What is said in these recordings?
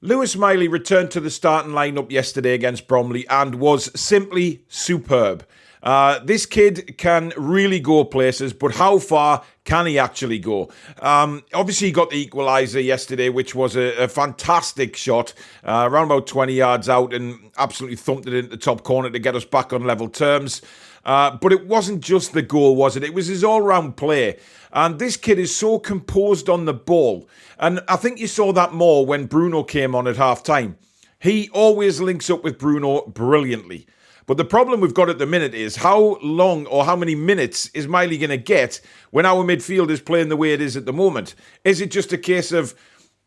Lewis Miley returned to the starting lineup yesterday against Bromley and was simply superb. This kid can really go places, but how far can he actually go? Obviously, he got the equaliser yesterday, which was a fantastic shot, around about 20 yards out, and absolutely thumped it into the top corner to get us back on level terms. But it wasn't just the goal, was it? It was his all-round play. And this kid is so composed on the ball. And I think you saw that more when Bruno came on at half-time. He always links up with Bruno brilliantly. But the problem we've got at the minute is how long or how many minutes is Miley going to get when our midfield is playing the way it is at the moment? Is it just a case of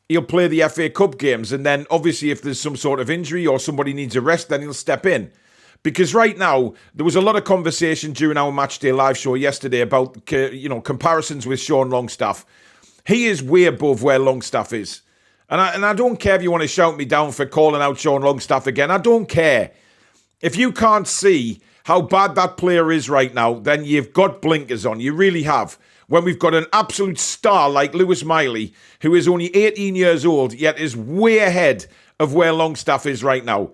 he'll play the FA Cup games and then obviously if there's some sort of injury or somebody needs a rest, then he'll step in? Because right now, there was a lot of conversation during our Matchday live show yesterday about, comparisons with Sean Longstaff. He is way above where Longstaff is. And I don't care if you want to shout me down for calling out Sean Longstaff again. I don't care. If you can't see how bad that player is right now, then you've got blinkers on. You really have. When we've got an absolute star like Lewis Miley, who is only 18 years old, yet is way ahead of where Longstaff is right now,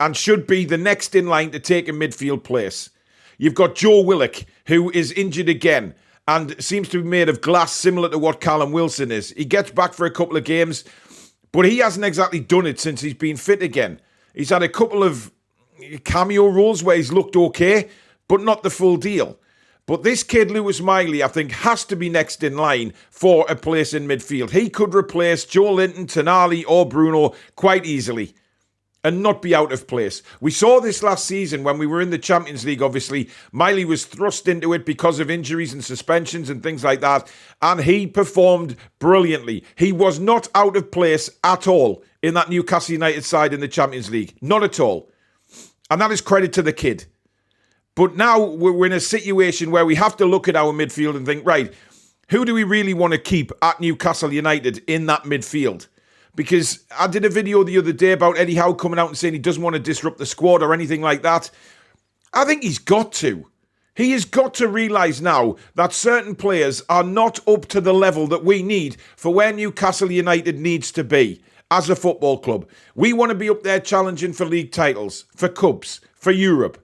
and should be the next in line to take a midfield place. You've got Joe Willock, who is injured again and seems to be made of glass, similar to what Callum Wilson is. He gets back for a couple of games, but he hasn't exactly done it since he's been fit again. He's had a couple of cameo roles where he's looked okay, but not the full deal. But this kid, Lewis Miley, I think, has to be next in line for a place in midfield. He could replace Joe Linton, Tonali or Bruno quite easily and not be out of place. We saw this last season when we were in the Champions League, obviously. Miley was thrust into it because of injuries and suspensions and things like that, and he performed brilliantly. He was not out of place at all in that Newcastle United side in the Champions League. Not at all. And that is credit to the kid. But now we're in a situation where we have to look at our midfield and think, right, who do we really want to keep at Newcastle United in that midfield? Because I did a video the other day about Eddie Howe coming out and saying he doesn't want to disrupt the squad or anything like that. I think he's got to. He has got to realise now that certain players are not up to the level that we need for where Newcastle United needs to be as a football club. We want to be up there challenging for league titles, for cups, for Europe.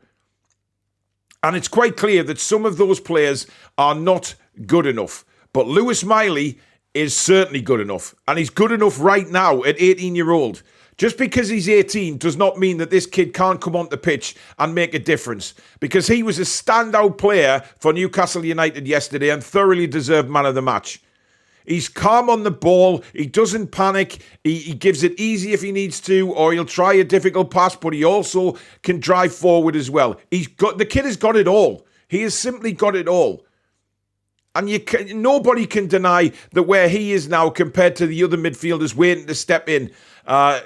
And it's quite clear that some of those players are not good enough. But Lewis Miley is certainly good enough. And he's good enough right now at 18-year-old. Just because he's 18 does not mean that this kid can't come on the pitch and make a difference. Because he was a standout player for Newcastle United yesterday and thoroughly deserved man of the match. He's calm on the ball. He doesn't panic. He gives it easy if he needs to, or he'll try a difficult pass, but he also can drive forward as well. The kid has got it all. He has simply got it all. And nobody can deny that where he is now compared to the other midfielders waiting to step in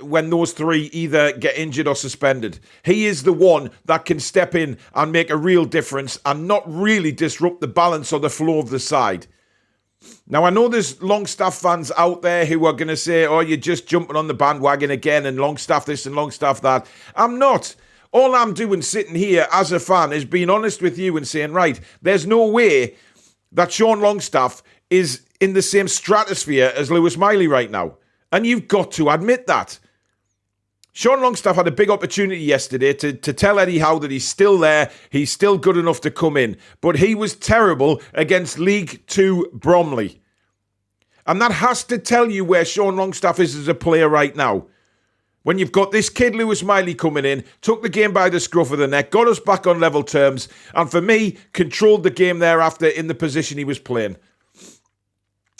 when those three either get injured or suspended. He is the one that can step in and make a real difference and not really disrupt the balance or the flow of the side. Now, I know there's Longstaff fans out there who are going to say, oh, you're just jumping on the bandwagon again and Longstaff this and Longstaff that. I'm not. All I'm doing sitting here as a fan is being honest with you and saying, right, there's no way that Sean Longstaff is in the same stratosphere as Lewis Miley right now. And you've got to admit that. Sean Longstaff had a big opportunity yesterday to tell Eddie Howe that he's still there, he's still good enough to come in. But he was terrible against League 2 Bromley. And that has to tell you where Sean Longstaff is as a player right now. When you've got this kid, Lewis Miley, coming in, took the game by the scruff of the neck, got us back on level terms, and for me, controlled the game thereafter in the position he was playing.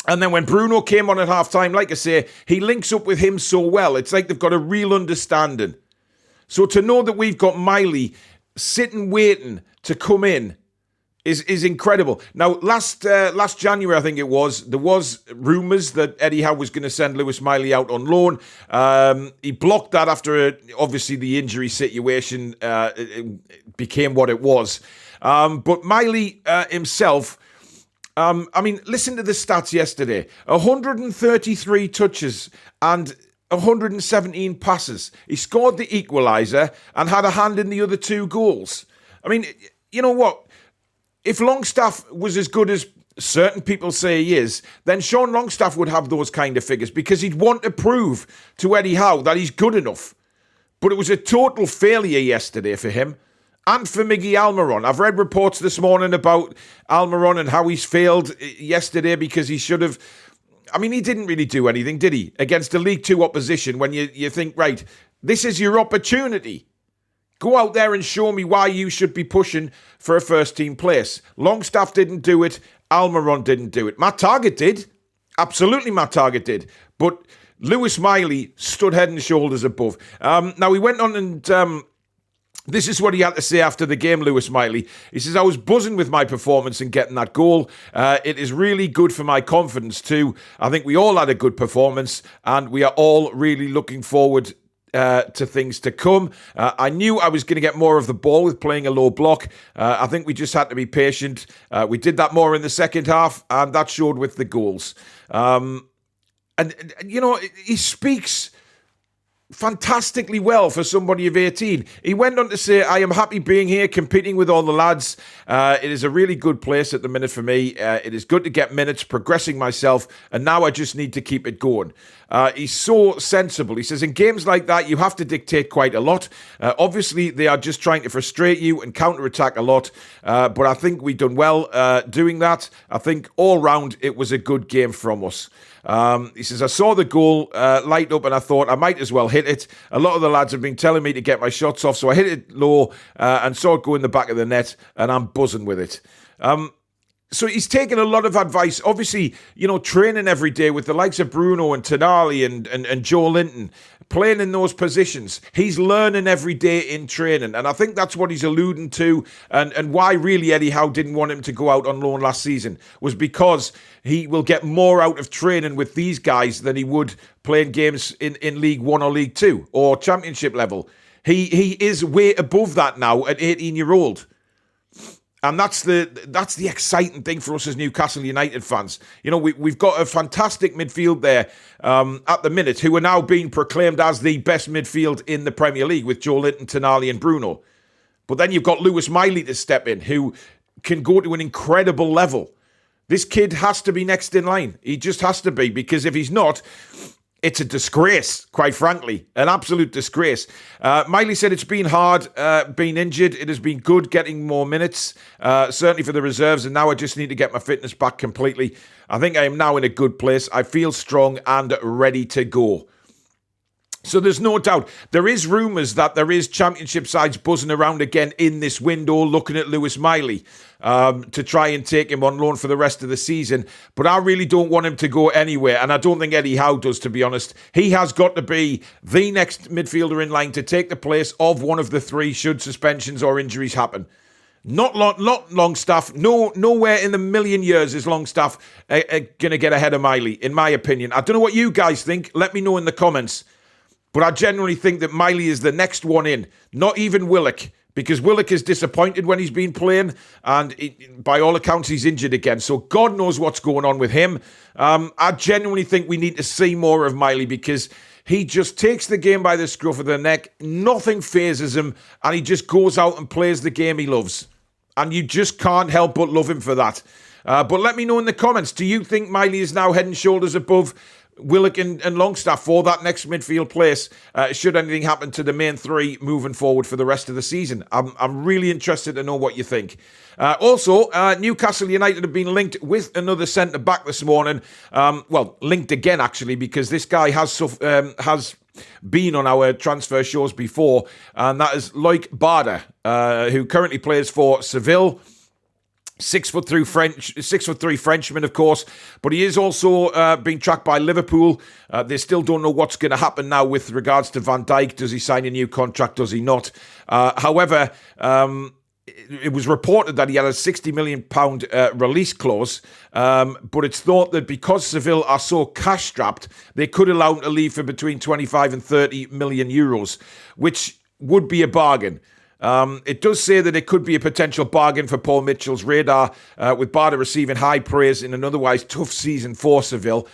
And then when Bruno came on at half-time, like I say, he links up with him so well. It's like they've got a real understanding. So to know that we've got Miley sitting waiting to come in is incredible. Now, last January, I think it was, there was rumours that Eddie Howe was going to send Lewis Miley out on loan. He blocked that after, obviously, the injury situation it became what it was. But Miley himself, listen to the stats yesterday. 133 touches and 117 passes. He scored the equaliser and had a hand in the other two goals. I mean, you know what? If Longstaff was as good as certain people say he is, then Sean Longstaff would have those kind of figures because he'd want to prove to Eddie Howe that he's good enough. But it was a total failure yesterday for him and for Miggy Almiron. I've read reports this morning about Almiron and how he's failed yesterday because he should have... I mean, he didn't really do anything, did he? Against a League Two opposition when you think, right, this is your opportunity. Go out there and show me why you should be pushing for a first-team place. Longstaff didn't do it. Almiron didn't do it. Matt Targett did. Absolutely Matt Targett did. But Lewis Miley stood head and shoulders above. Now, he went on and... this is what he had to say after the game, Lewis Miley. He says, I was buzzing with my performance in getting that goal. It is really good for my confidence too. I think we all had a good performance and we are all really looking forward to things to come. I knew I was going to get more of the ball with playing a low block. I think we just had to be patient. We did that more in the second half and that showed with the goals. And you know, he speaks fantastically well for somebody of 18. He went on to say, I am happy being here, competing with all the lads. It is a really good place at the minute for me. It is good to get minutes, progressing myself, and now I just need to keep it going. He's so sensible. He says, in games like that, you have to dictate quite a lot. Obviously, they are just trying to frustrate you and counter-attack a lot, but I think we've done well doing that. I think all round, it was a good game from us. He says, I saw the goal light up and I thought I might as well hit it. A lot of the lads have been telling me to get my shots off, so I hit it low and saw it go in the back of the net, and I'm buzzing with it. So he's taken a lot of advice. Obviously, you know, training every day with the likes of Bruno and Tonali and Joe Linton, playing in those positions. He's learning every day in training. And I think that's what he's alluding to. And why really Eddie Howe didn't want him to go out on loan last season was because he will get more out of training with these guys than he would playing games in League One or League Two or Championship level. He is way above that now at 18-year-old. And that's the exciting thing for us as Newcastle United fans. You know, we've got a fantastic midfield there at the minute who are now being proclaimed as the best midfield in the Premier League with Joe Linton, Tonali and Bruno. But then you've got Lewis Miley to step in who can go to an incredible level. This kid has to be next in line. He just has to be, because if he's not, it's a disgrace, quite frankly, an absolute disgrace. Miley said it's been hard being injured. It has been good getting more minutes, certainly for the reserves, and now I just need to get my fitness back completely. I think I am now in a good place. I feel strong and ready to go. So there's no doubt. There is rumours that there is Championship sides buzzing around again in this window looking at Lewis Miley to try and take him on loan for the rest of the season. But I really don't want him to go anywhere. And I don't think Eddie Howe does, to be honest. He has got to be the next midfielder in line to take the place of one of the three should suspensions or injuries happen. Not Longstaff. Nowhere in the million years is Longstaff going to get ahead of Miley, in my opinion. I don't know what you guys think. Let me know in the comments. But I generally think that Miley is the next one in. Not even Willock, because Willock is disappointed when he's been playing, and by all accounts, he's injured again. So God knows what's going on with him. I genuinely think we need to see more of Miley, because he just takes the game by the scruff of the neck. Nothing phases him, and he just goes out and plays the game he loves. And you just can't help but love him for that. But let me know in the comments, do you think Miley is now head and shoulders above Willock and Longstaff for that next midfield place, should anything happen to the main three moving forward for the rest of the season? I'm really interested to know what you think. Also, Newcastle United have been linked with another centre-back this morning. Well, linked again, actually, because this guy has been on our transfer shows before, and that is Loïc Badé, who currently plays for Sevilla. 6'3" Frenchman, of course, but he is also being tracked by Liverpool. They still don't know what's going to happen now with regards to Van Dijk. Does he sign a new contract? Does he not? However, it was reported that he had a £60 million release clause, but it's thought that because Seville are so cash-strapped, they could allow him to leave for between 25 and 30 million euros, which would be a bargain. It does say that it could be a potential bargain for Paul Mitchell's radar, with Badé receiving high praise in an otherwise tough season for Seville.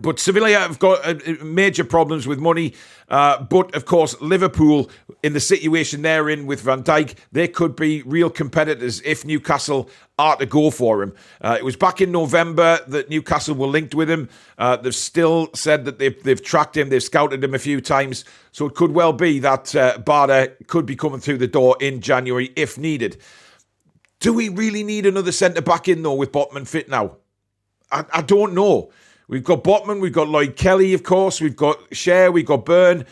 But Sevilla have got major problems with money. But, of course, Liverpool, in the situation they're in with Van Dijk, they could be real competitors if Newcastle are to go for him. It was back in November that Newcastle were linked with him. They've still said that they've tracked him, they've scouted him a few times. So it could well be that Badé could be coming through the door in January if needed. Do we really need another centre-back in, though, with Botman fit now? I don't know. We've got Botman, we've got Lloyd Kelly, of course, we've got Schär, we've got Byrne.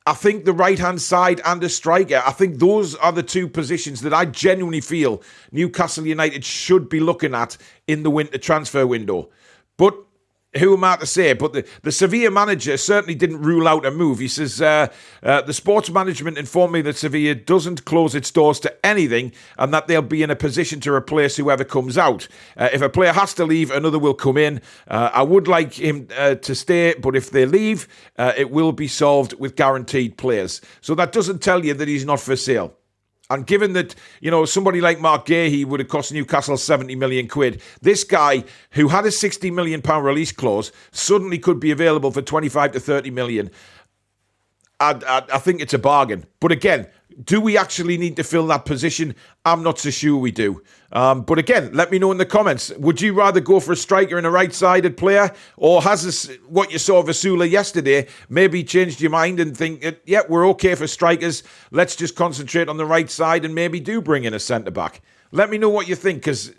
I think the right-hand side and a striker, I think those are the two positions that I genuinely feel Newcastle United should be looking at in the winter transfer window. But who am I to say? But the Sevilla manager certainly didn't rule out a move. He says, the sports management informed me that Sevilla doesn't close its doors to anything and that they'll be in a position to replace whoever comes out. If a player has to leave, another will come in. I would like him to stay, but if they leave, it will be solved with guaranteed players. So that doesn't tell you that he's not for sale. And given that, somebody like Mark Gahey would have cost Newcastle 70 million quid, this guy who had a 60 million pound release clause suddenly could be available for 25 to 30 million. I think it's a bargain. But again, do we actually need to fill that position? I'm not so sure we do. But again, let me know in the comments. Would you rather go for a striker and a right-sided player? Or has this, what you saw of Asula yesterday maybe changed your mind and think, yeah, we're okay for strikers. Let's just concentrate on the right side and maybe do bring in a centre-back. Let me know what you think because,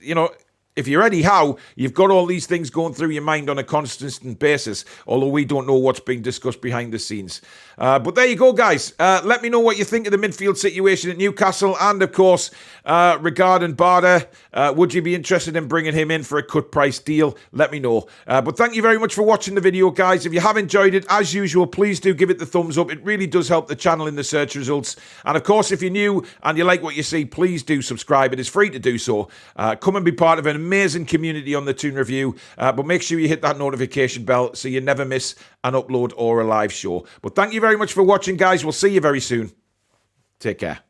if you're Eddie Howe, you've got all these things going through your mind on a constant basis, although we don't know what's being discussed behind the scenes. But there you go, guys. Let me know what you think of the midfield situation at Newcastle. And, of course, regarding Badé, would you be interested in bringing him in for a cut-price deal? Let me know. But thank you very much for watching the video, guys. If you have enjoyed it, as usual, please do give it the thumbs up. It really does help the channel in the search results. And, of course, if you're new and you like what you see, please do subscribe. It is free to do so. Come and be part of an amazing community on the Toon Review, but make sure you hit that notification bell so you never miss an upload or a live show. But thank you very much for watching, guys. We'll see you very soon. Take care.